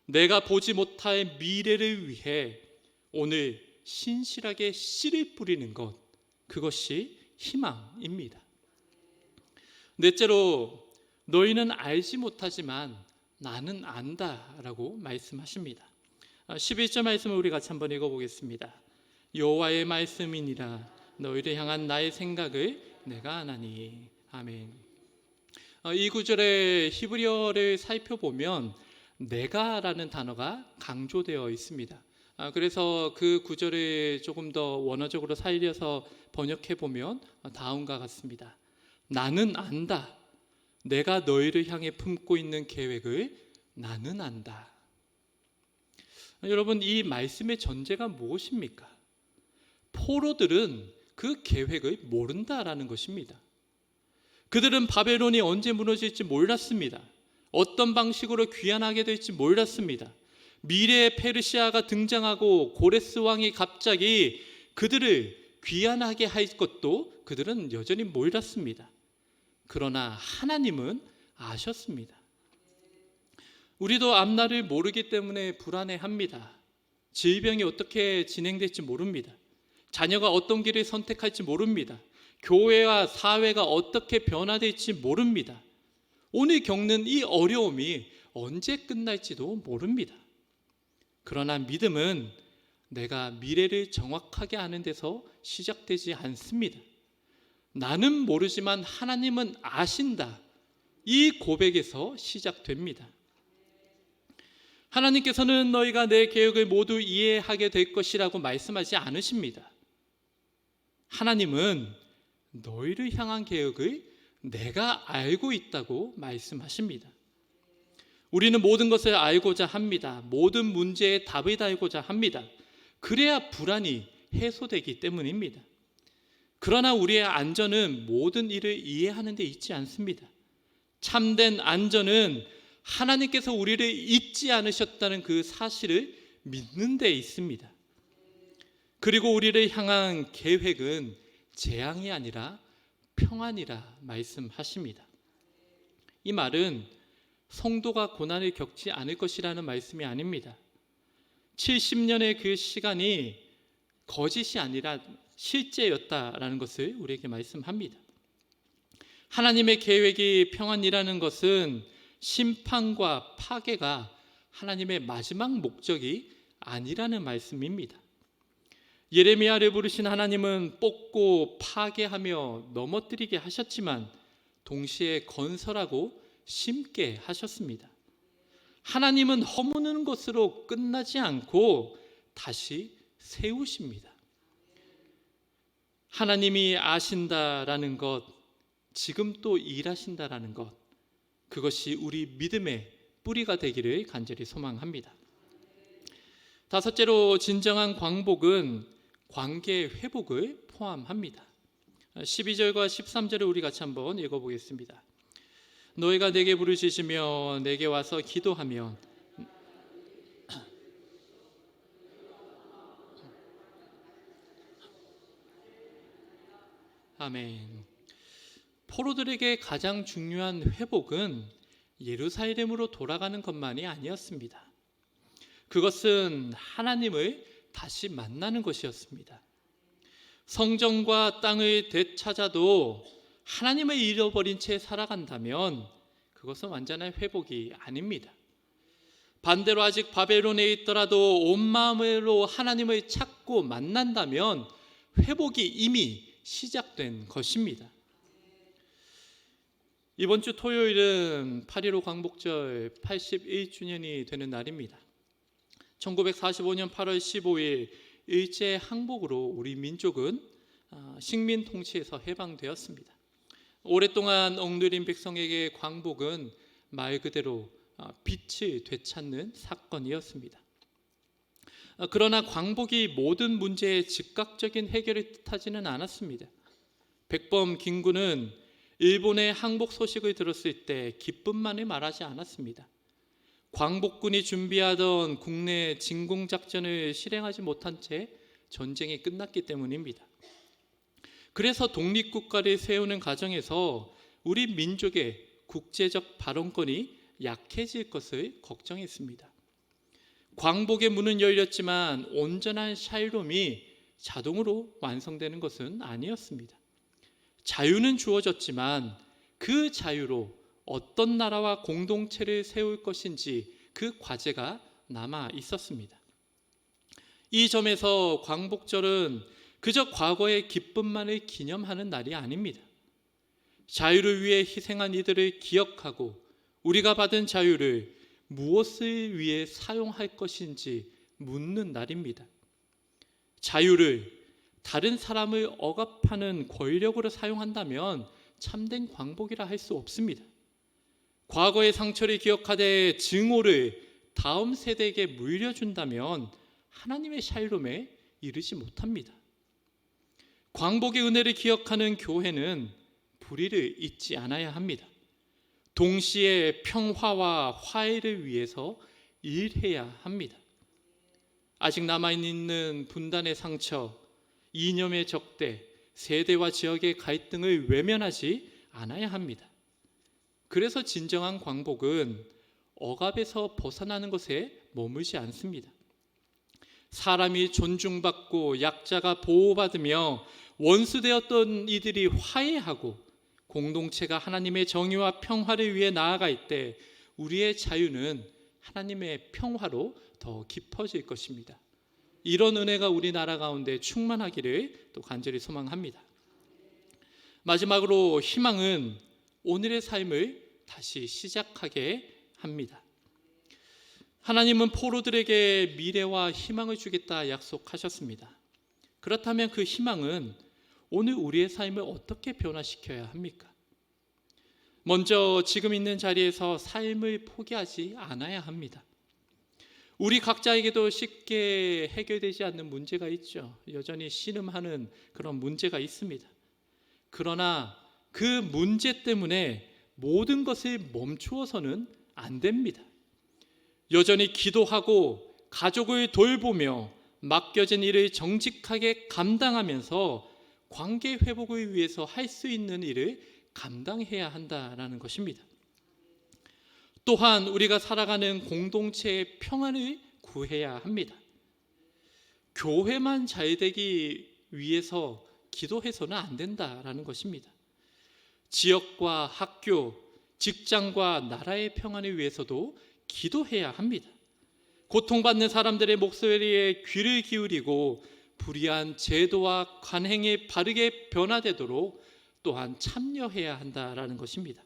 내가 보지 못할 미래를 위해 오늘 신실하게 씨를 뿌리는 것, 그것이 희망입니다. 넷째로, 너희는 알지 못하지만 나는 안다라고 말씀하십니다. 11절 말씀을 우리 같이 한번 읽어보겠습니다. 여호와의 말씀이니라 너희를 향한 나의 생각을 내가 아나니. 아멘. 이 구절의 히브리어를 살펴보면 내가라는 단어가 강조되어 있습니다. 그래서 그 구절을 조금 더 원어적으로 살려서 번역해 보면 다음과 같습니다. 나는 안다. 내가 너희를 향해 품고 있는 계획을 나는 안다. 여러분, 이 말씀의 전제가 무엇입니까? 포로들은 그 계획을 모른다라는 것입니다. 그들은 바벨론이 언제 무너질지 몰랐습니다. 어떤 방식으로 귀환하게 될지 몰랐습니다. 미래의 페르시아가 등장하고 고레스 왕이 갑자기 그들을 귀환하게 할 것도 그들은 여전히 몰랐습니다. 그러나 하나님은 아셨습니다. 우리도 앞날을 모르기 때문에 불안해합니다. 질병이 어떻게 진행될지 모릅니다. 자녀가 어떤 길을 선택할지 모릅니다. 교회와 사회가 어떻게 변화될지 모릅니다. 오늘 겪는 이 어려움이 언제 끝날지도 모릅니다. 그러나 믿음은 내가 미래를 정확하게 아는 데서 시작되지 않습니다. 나는 모르지만 하나님은 아신다. 이 고백에서 시작됩니다. 하나님께서는 너희가 내 계획을 모두 이해하게 될 것이라고 말씀하지 않으십니다. 하나님은 너희를 향한 계획을 내가 알고 있다고 말씀하십니다. 우리는 모든 것을 알고자 합니다. 모든 문제에 답을 달고자 합니다. 그래야 불안이 해소되기 때문입니다. 그러나 우리의 안전은 모든 일을 이해하는 데 있지 않습니다. 참된 안전은 하나님께서 우리를 잊지 않으셨다는 그 사실을 믿는 데 있습니다. 그리고 우리를 향한 계획은 재앙이 아니라 평안이라 말씀하십니다. 이 말은 성도가 고난을 겪지 않을 것이라는 말씀이 아닙니다. 70년의 그 시간이 거짓이 아니라 실제였다라는 것을 우리에게 말씀합니다. 하나님의 계획이 평안이라는 것은 심판과 파괴가 하나님의 마지막 목적이 아니라는 말씀입니다. 예레미야를 부르신 하나님은 뽑고 파괴하며 넘어뜨리게 하셨지만 동시에 건설하고 심게 하셨습니다. 하나님은 허무는 것으로 끝나지 않고 다시 세우십니다. 하나님이 아신다라는 것, 지금 또 일하신다라는 것, 그것이 우리 믿음의 뿌리가 되기를 간절히 소망합니다. 다섯째로, 진정한 광복은 관계 회복을 포함합니다. 12절과 13절을 우리 같이 한번 읽어보겠습니다. 너희가 내게 부르짖으며 내게 와서 기도하면 아멘. 포로들에게 가장 중요한 회복은 예루살렘으로 돌아가는 것만이 아니었습니다. 그것은 하나님을 다시 만나는 것이었습니다. 성전과 땅을 되찾아도 하나님을 잃어버린 채 살아간다면 그것은 완전한 회복이 아닙니다. 반대로 아직 바벨론에 있더라도 온 마음으로 하나님을 찾고 만난다면 회복이 이미 시작된 것입니다. 이번 주 토요일은 8.15 광복절 81주년이 되는 날입니다. 1945년 8월 15일 일제 항복으로 우리 민족은 식민 통치에서 해방되었습니다. 오랫동안 억누린 백성에게 광복은 말 그대로 빛을 되찾는 사건이었습니다. 그러나 광복이 모든 문제의 즉각적인 해결을 뜻하지는 않았습니다. 백범 김군은 일본의 항복 소식을 들었을 때 기쁨만을 말하지 않았습니다. 광복군이 준비하던 국내 진공작전을 실행하지 못한 채 전쟁이 끝났기 때문입니다. 그래서 독립국가를 세우는 과정에서 우리 민족의 국제적 발언권이 약해질 것을 걱정했습니다. 광복의 문은 열렸지만 온전한 샬롬이 자동으로 완성되는 것은 아니었습니다. 자유는 주어졌지만 그 자유로 어떤 나라와 공동체를 세울 것인지 그 과제가 남아 있었습니다. 이 점에서 광복절은 그저 과거의 기쁨만을 기념하는 날이 아닙니다. 자유를 위해 희생한 이들을 기억하고 우리가 받은 자유를 무엇을 위해 사용할 것인지 묻는 날입니다. 자유를 다른 사람을 억압하는 권력으로 사용한다면 참된 광복이라 할 수 없습니다. 과거의 상처를 기억하되 증오를 다음 세대에게 물려준다면 하나님의 샬롬에 이르지 못합니다. 광복의 은혜를 기억하는 교회는 불의를 잊지 않아야 합니다. 동시에 평화와 화해를 위해서 일해야 합니다. 아직 남아있는 분단의 상처, 이념의 적대, 세대와 지역의 갈등을 외면하지 않아야 합니다. 그래서 진정한 광복은 억압에서 벗어나는 것에 머물지 않습니다. 사람이 존중받고 약자가 보호받으며 원수되었던 이들이 화해하고 공동체가 하나님의 정의와 평화를 위해 나아갈 때 우리의 자유는 하나님의 평화로 더 깊어질 것입니다. 이런 은혜가 우리나라 가운데 충만하기를 또 간절히 소망합니다. 마지막으로 희망은 오늘의 삶을 다시 시작하게 합니다. 하나님은 포로들에게 미래와 희망을 주겠다 약속하셨습니다. 그렇다면 그 희망은 오늘 우리의 삶을 어떻게 변화시켜야 합니까? 먼저 지금 있는 자리에서 삶을 포기하지 않아야 합니다. 우리 각자에게도 쉽게 해결되지 않는 문제가 있죠. 여전히 신음하는 그런 문제가 있습니다. 그러나 그 문제 때문에 모든 것을 멈추어서는 안 됩니다. 여전히 기도하고 가족을 돌보며 맡겨진 일을 정직하게 감당하면서 관계 회복을 위해서 할 수 있는 일을 감당해야 한다라는 것입니다. 또한 우리가 살아가는 공동체의 평안을 구해야 합니다. 교회만 잘되기 위해서 기도해서는 안 된다라는 것입니다. 지역과 학교, 직장과 나라의 평안을 위해서도 기도해야 합니다. 고통받는 사람들의 목소리에 귀를 기울이고 불의한 제도와 관행이 바르게 변화되도록 또한 참여해야 한다라는 것입니다.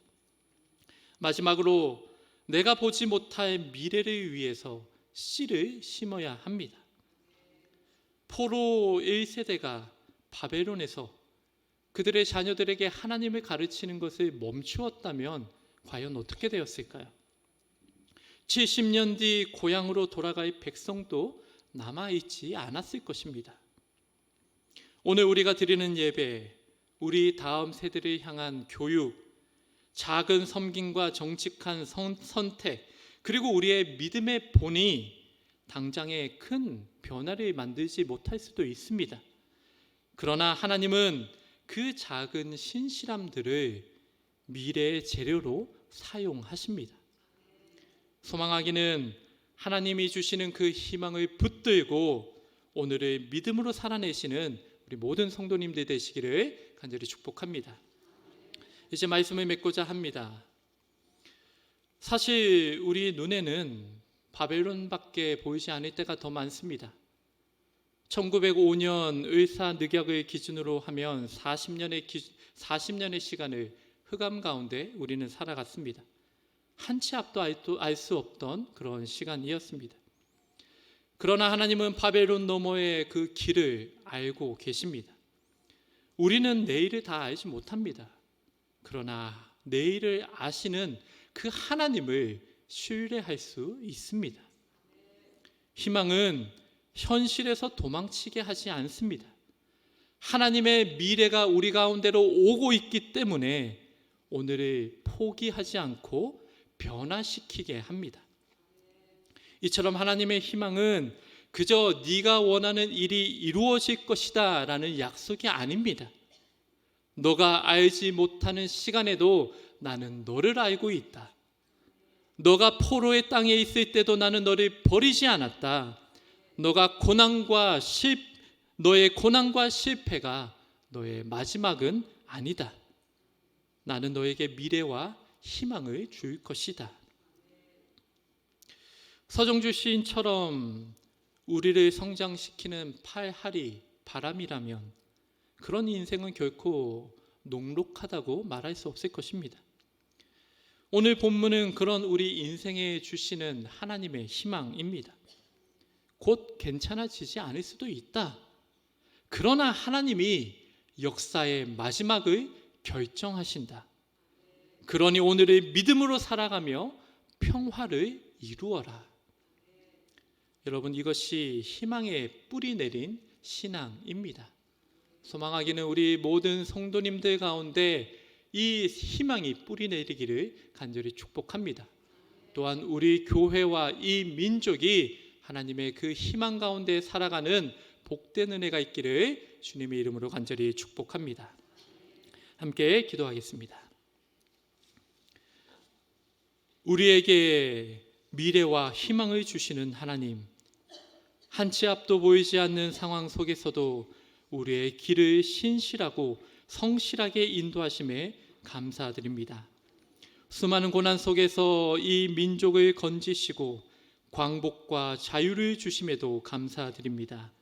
마지막으로 내가 보지 못할 미래를 위해서 씨를 심어야 합니다. 포로 1세대가 바벨론에서 그들의 자녀들에게 하나님을 가르치는 것을 멈추었다면 과연 어떻게 되었을까요? 70년 뒤 고향으로 돌아갈 백성도 남아있지 않았을 것입니다. 오늘 우리가 드리는 예배, 우리 다음 세대를 향한 교육, 작은 섬김과 정직한 선택, 그리고 우리의 믿음의 본이 당장에 큰 변화를 만들지 못할 수도 있습니다. 그러나 하나님은 그 작은 신실함들을 미래의 재료로 사용하십니다. 소망하기는 하나님이 주시는 그 희망을 붙들고 오늘을 믿음으로 살아내시는 우리 모든 성도님들 되시기를 간절히 축복합니다. 이제 말씀을 맺고자 합니다. 사실 우리 눈에는 바벨론밖에 보이지 않을 때가 더 많습니다. 1905년 을사늑약을 기준으로 하면 40년의 시간을 흑암 가운데 우리는 살아갔습니다. 한치 앞도 알 수 없던 그런 시간이었습니다. 그러나 하나님은 바벨론 너머의 그 길을 알고 계십니다. 우리는 내일을 다 알지 못합니다. 그러나 내일을 아시는 그 하나님을 신뢰할 수 있습니다. 희망은 현실에서 도망치게 하지 않습니다. 하나님의 미래가 우리 가운데로 오고 있기 때문에 오늘을 포기하지 않고 변화시키게 합니다. 이처럼 하나님의 희망은 그저 네가 원하는 일이 이루어질 것이다 라는 약속이 아닙니다. 너가 알지 못하는 시간에도 나는 너를 알고 있다. 너가 포로의 땅에 있을 때도 나는 너를 버리지 않았다. 너의 고난과 실패가 너의 마지막은 아니다. 나는 너에게 미래와 희망을 줄 것이다. 서정주 시인처럼 우리를 성장시키는 팔할이 바람이라면 그런 인생은 결코 녹록하다고 말할 수 없을 것입니다. 오늘 본문은 그런 우리 인생에 주시는 하나님의 희망입니다. 곧 괜찮아지지 않을 수도 있다. 그러나 하나님이 역사의 마지막을 결정하신다. 그러니 오늘을 믿음으로 살아가며 평화를 이루어라. 여러분, 이것이 희망의 뿌리 내린 신앙입니다. 소망하기는 우리 모든 성도님들 가운데 이 희망이 뿌리 내리기를 간절히 축복합니다. 또한 우리 교회와 이 민족이 하나님의 그 희망 가운데 살아가는 복된 은혜가 있기를 주님의 이름으로 간절히 축복합니다. 함께 기도하겠습니다. 우리에게 미래와 희망을 주시는 하나님, 한 치 앞도 보이지 않는 상황 속에서도 우리의 길을 신실하고 성실하게 인도하심에 감사드립니다. 수많은 고난 속에서 이 민족을 건지시고 광복과 자유를 주심에도 감사드립니다.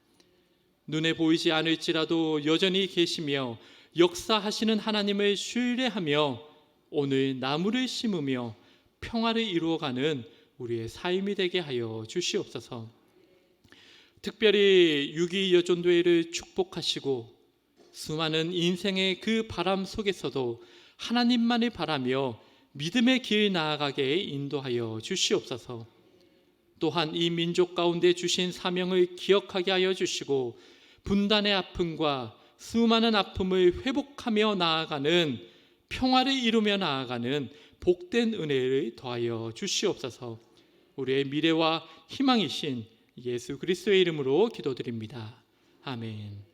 눈에 보이지 않을지라도 여전히 계시며 역사하시는 하나님을 신뢰하며 오늘 나무를 심으며 평화를 이루어가는 우리의 삶이 되게 하여 주시옵소서. 특별히 6.2 여전대회를 축복하시고 수많은 인생의 그 바람 속에서도 하나님만을 바라며 믿음의 길 나아가게 인도하여 주시옵소서. 또한 이 민족 가운데 주신 사명을 기억하게 하여 주시고 분단의 아픔과 수많은 아픔을 회복하며 나아가는 평화를 이루며 나아가는 복된 은혜를 더하여 주시옵소서. 우리의 미래와 희망이신 예수 그리스도의 이름으로 기도드립니다. 아멘.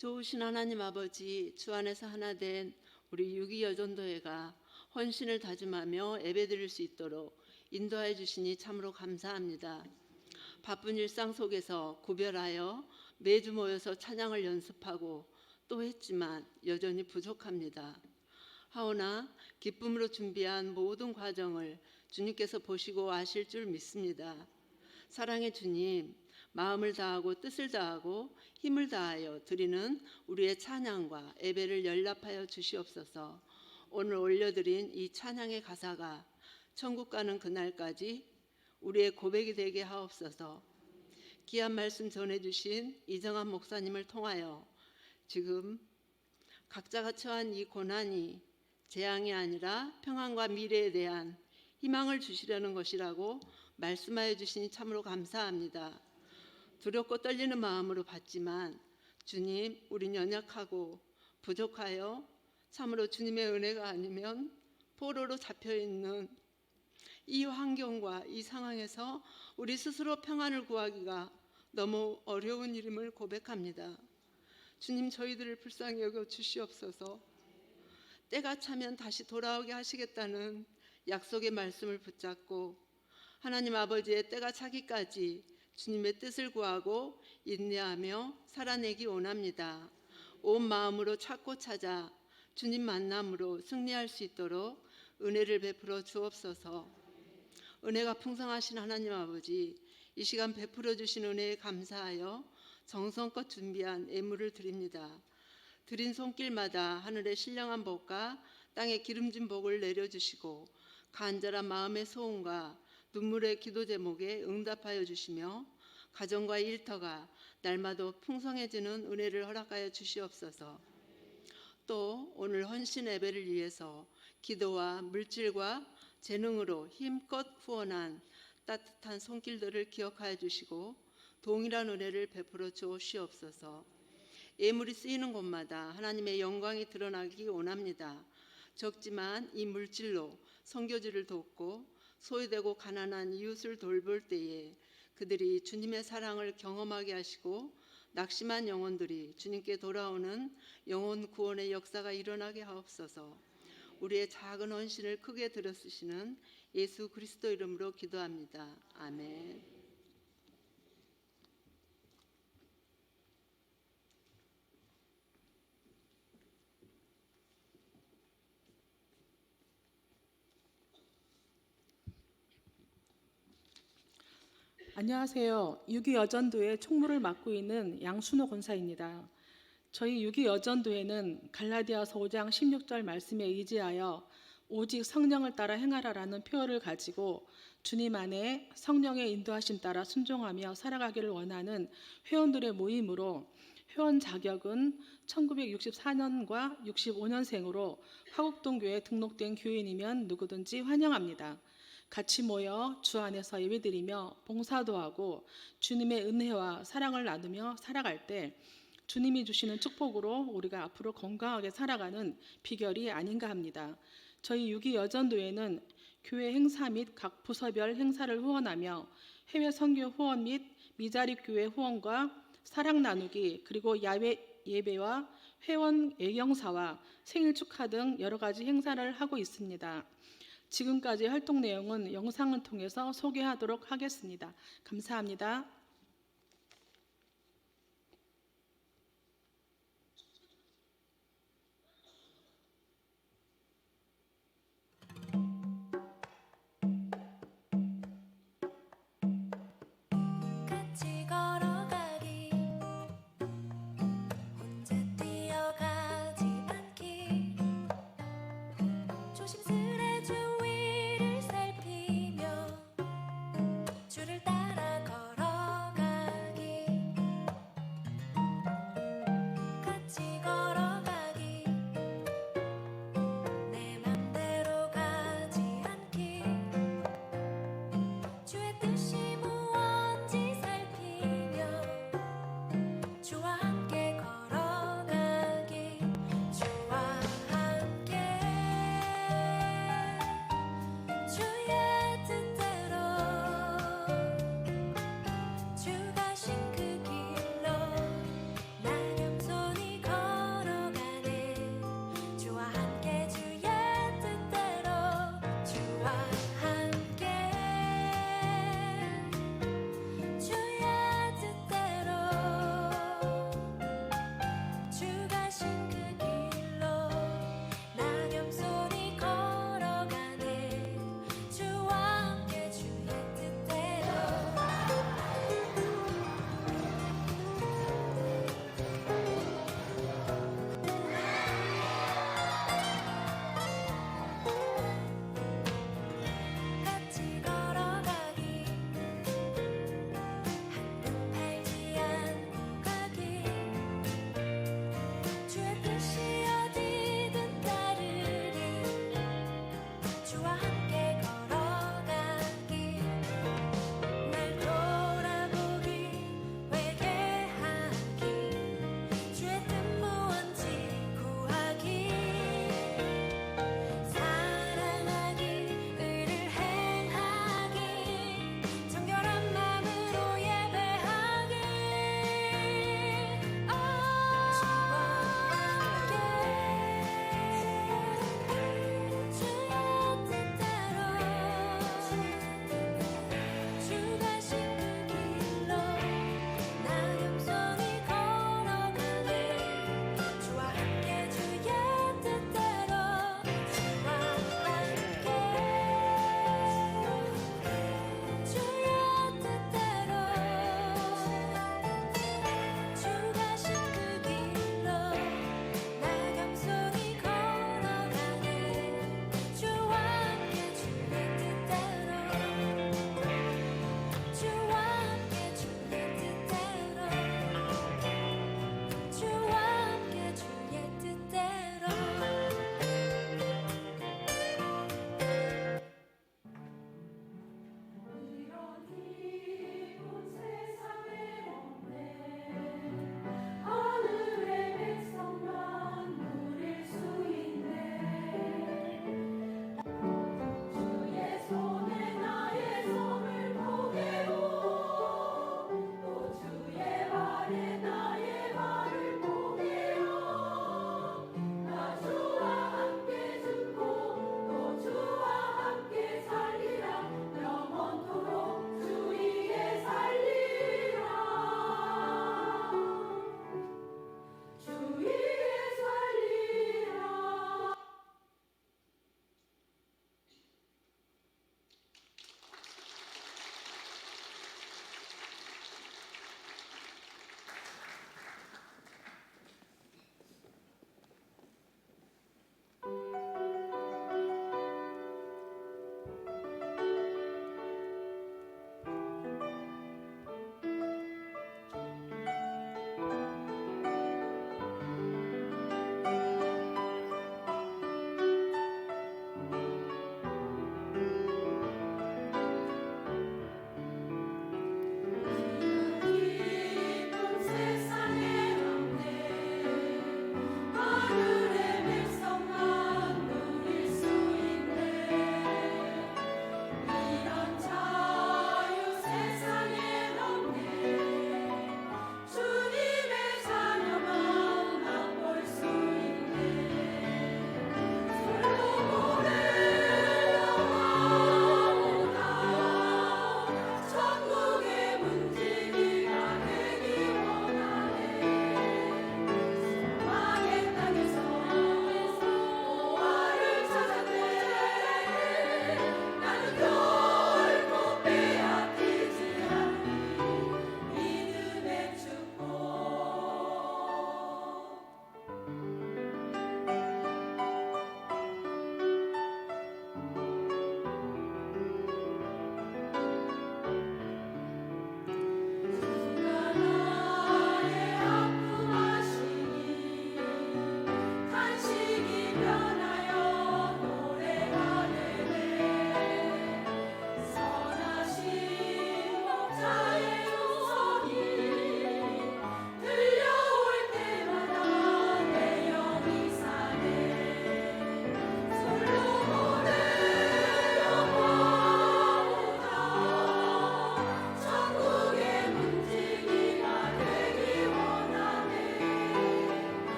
좋으신 하나님 아버지, 주 안에서 하나 된 우리 유기여전도회가 헌신을 다짐하며 예배드릴 수 있도록 인도하여 주시니 참으로 감사합니다. 바쁜 일상 속에서 구별하여 매주 모여서 찬양을 연습하고 또 했지만 여전히 부족합니다. 하오나 기쁨으로 준비한 모든 과정을 주님께서 보시고 아실 줄 믿습니다. 사랑의 주님, 마음을 다하고 뜻을 다하고 힘을 다하여 드리는 우리의 찬양과 예배를 연락하여 주시옵소서. 오늘 올려드린 이 찬양의 가사가 천국 가는 그날까지 우리의 고백이 되게 하옵소서. 귀한 말씀 전해주신 이정한 목사님을 통하여 지금 각자가 처한 이 고난이 재앙이 아니라 평안과 미래에 대한 희망을 주시려는 것이라고 말씀하여 주시니 참으로 감사합니다. 두렵고 떨리는 마음으로 받지만 주님, 우린 연약하고 부족하여 참으로 주님의 은혜가 아니면 포로로 잡혀있는 이 환경과 이 상황에서 우리 스스로 평안을 구하기가 너무 어려운 일임을 고백합니다. 주님, 저희들을 불쌍히 여겨 주시옵소서. 때가 차면 다시 돌아오게 하시겠다는 약속의 말씀을 붙잡고 하나님 아버지의 때가 차기까지 주님의 뜻을 구하고 인내하며 살아내기 원합니다. 온 마음으로 찾고 찾아 주님 만남으로 승리할 수 있도록 은혜를 베풀어 주옵소서. 은혜가 풍성하신 하나님 아버지, 이 시간 베풀어 주신 은혜에 감사하여 정성껏 준비한 예물을 드립니다. 드린 손길마다 하늘의 신령한 복과 땅의 기름진 복을 내려주시고 간절한 마음의 소원과 눈물의 기도 제목에 응답하여 주시며 가정과 일터가 날마다 풍성해지는 은혜를 허락하여 주시옵소서. 또 오늘 헌신 예배를 위해서 기도와 물질과 재능으로 힘껏 후원한 따뜻한 손길들을 기억하여 주시고 동일한 은혜를 베풀어 주시옵소서. 예물이 쓰이는 곳마다 하나님의 영광이 드러나기 원합니다. 적지만 이 물질로 선교지를 돕고 소외되고 가난한 이웃을 돌볼 때에 그들이 주님의 사랑을 경험하게 하시고 낙심한 영혼들이 주님께 돌아오는 영혼 구원의 역사가 일어나게 하옵소서. 우리의 작은 헌신을 크게 들어쓰시는 예수 그리스도 이름으로 기도합니다. 아멘. 안녕하세요. 유기여전도회 총무를 맡고 있는 양순호 권사입니다. 저희 유기여전도회는 갈라디아서 5장 16절 말씀에 의지하여 오직 성령을 따라 행하라라는 표어를 가지고 주님 안에 성령의 인도하심 따라 순종하며 살아가기를 원하는 회원들의 모임으로 회원 자격은 1964년과 65년생으로 화곡동교회에 등록된 교인이면 누구든지 환영합니다. 같이 모여 주 안에서 예배드리며 봉사도 하고 주님의 은혜와 사랑을 나누며 살아갈 때 주님이 주시는 축복으로 우리가 앞으로 건강하게 살아가는 비결이 아닌가 합니다. 저희 유기여전도회는 교회 행사 및 각 부서별 행사를 후원하며 해외 선교 후원 및 미자립 교회 후원과 사랑 나누기 그리고 야외 예배와 회원 애경사와 생일 축하 등 여러 가지 행사를 하고 있습니다. 지금까지 활동 내용은 영상을 통해서 소개하도록 하겠습니다. 감사합니다. 같이 걸어가기 혼자 뛰어가지 않기 조심스레 주위를 살피며 주를 따라 걸어가기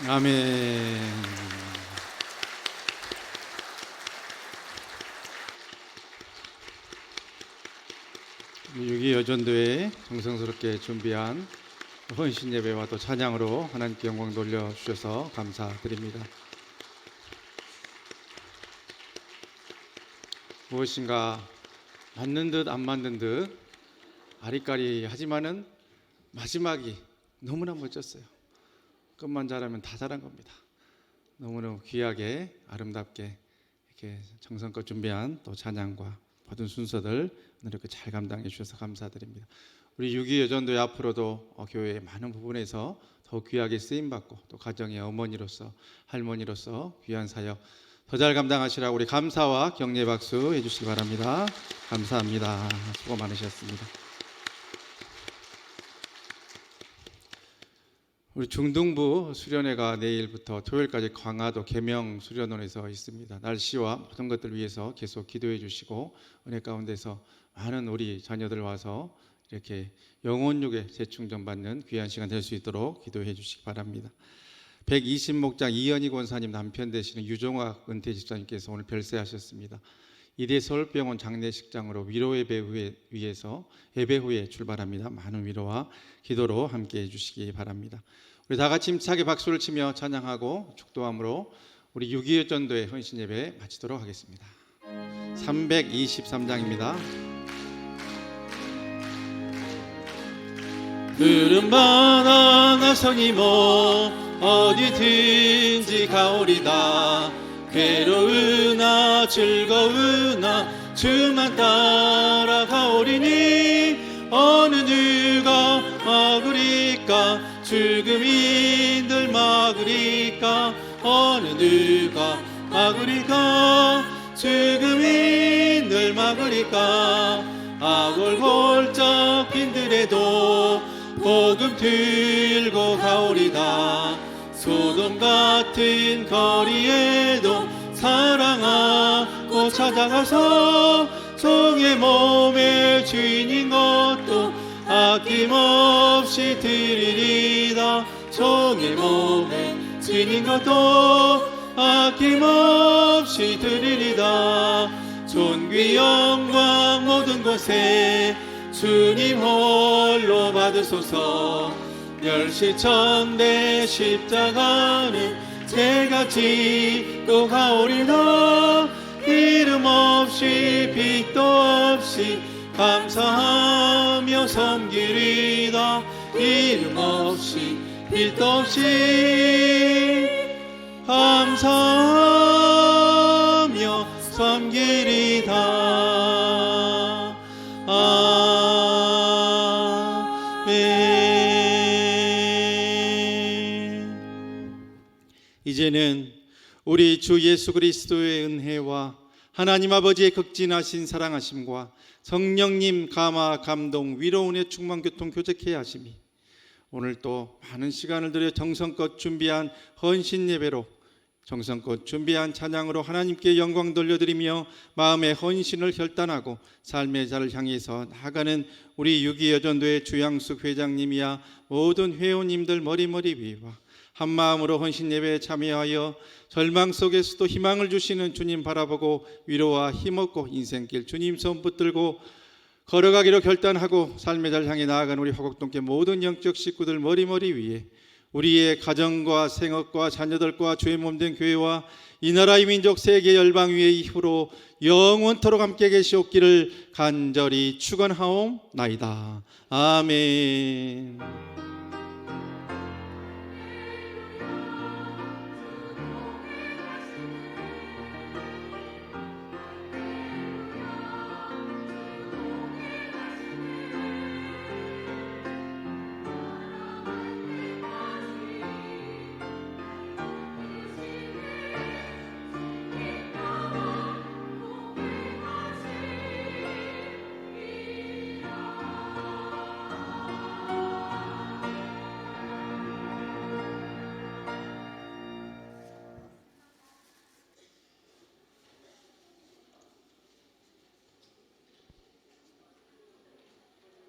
아멘. 유기 여전도에 정성스럽게 준비한 헌신 예배와 또 찬양으로 하나님께 영광 돌려주셔서 감사드립니다. 무엇인가 맞는 듯 안 맞는 듯 아리까리 하지만은 마지막이 너무나 멋졌어요. 끝만 잘하면 다 잘한 겁니다. 너무나 귀하게 아름답게 이렇게 정성껏 준비한 또 찬양과 모든 순서들 오늘 이렇게 잘 감당해 주셔서 감사드립니다. 우리 유기 여전도의 앞으로도 교회의 많은 부분에서 더 귀하게 쓰임 받고 또 가정의 어머니로서 할머니로서 귀한 사역 더 잘 감당하시라고 우리 감사와 격려 박수 해주시기 바랍니다. 감사합니다. 수고 많으셨습니다. 우리 중등부 수련회가 내일부터 토요일까지 광화도 계명 수련원에서 있습니다. 날씨와 모든 것들 위해서 계속 기도해 주시고 은혜 가운데서 많은 우리 자녀들 와서 이렇게 영혼육에 재충전 받는 귀한 시간 될 수 있도록 기도해 주시기 바랍니다. 120목장 이현희 권사님 남편 되시는 유종학 은퇴 집사님께서 오늘 별세하셨습니다. 이대 서울병원 장례식장으로 위로 예배 위해서 예배 후에 출발합니다. 많은 위로와 기도로 함께해 주시기 바랍니다. 우리 다 같이 힘차게 박수를 치며 찬양하고 축도함으로 우리 6.25 전도의 헌신 예배 마치도록 하겠습니다. 323장입니다. 푸른 바다 나성이 어디든지 가오리다. 괴로우나 즐거우나 주만 따라가오리니 어느 누가 막으리까 죽음이 늘 막으리까 어느 누가 막으리까 죽음이 늘 막으리까 악을 골짝 빈들에도 복음 들고 가오리다. 소돔 같은 거리에도 사랑하고 찾아가서 종의 몸의 주인인 것도 아낌없이 드리리다. 종의 몸의 주인인 것도 아낌없이 드리리다. 존귀 영광 모든 곳에 주님 홀로 받으소서. 멸시천대 십자가는 제가 짓고 가오리다. 이름 없이 빛도 없이 감사하며 섬기리다. 이름 없이 빛도 없이 감사하며 섬기리다. 이제는 우리 주 예수 그리스도의 은혜와 하나님 아버지의 극진하신 사랑하심과 성령님 감화 감동 위로운의 충만 교통 교제케 하심이 오늘 또 많은 시간을 들여 정성껏 준비한 헌신 예배로 정성껏 준비한 찬양으로 하나님께 영광 돌려드리며 마음의 헌신을 결단하고 삶의 자를 향해서 나아가는 우리 6.25 여전도의 주양숙 회장님이야 모든 회원님들 머리머리 위와 한마음으로 헌신 예배에 참여하여 절망 속에서도 희망을 주시는 주님 바라보고 위로와 힘없고 인생길 주님 손 붙들고 걸어가기로 결단하고 삶의 잘 향해 나아가는 우리 화곡동교 모든 영적 식구들 머리머리 위에 우리의 가정과 생업과 자녀들과 주의 몸된 교회와 이 나라 이 민족 세계 열방 위에 이후로 영원토록 함께 계시옵기를 간절히 축원하옵나이다. 아멘.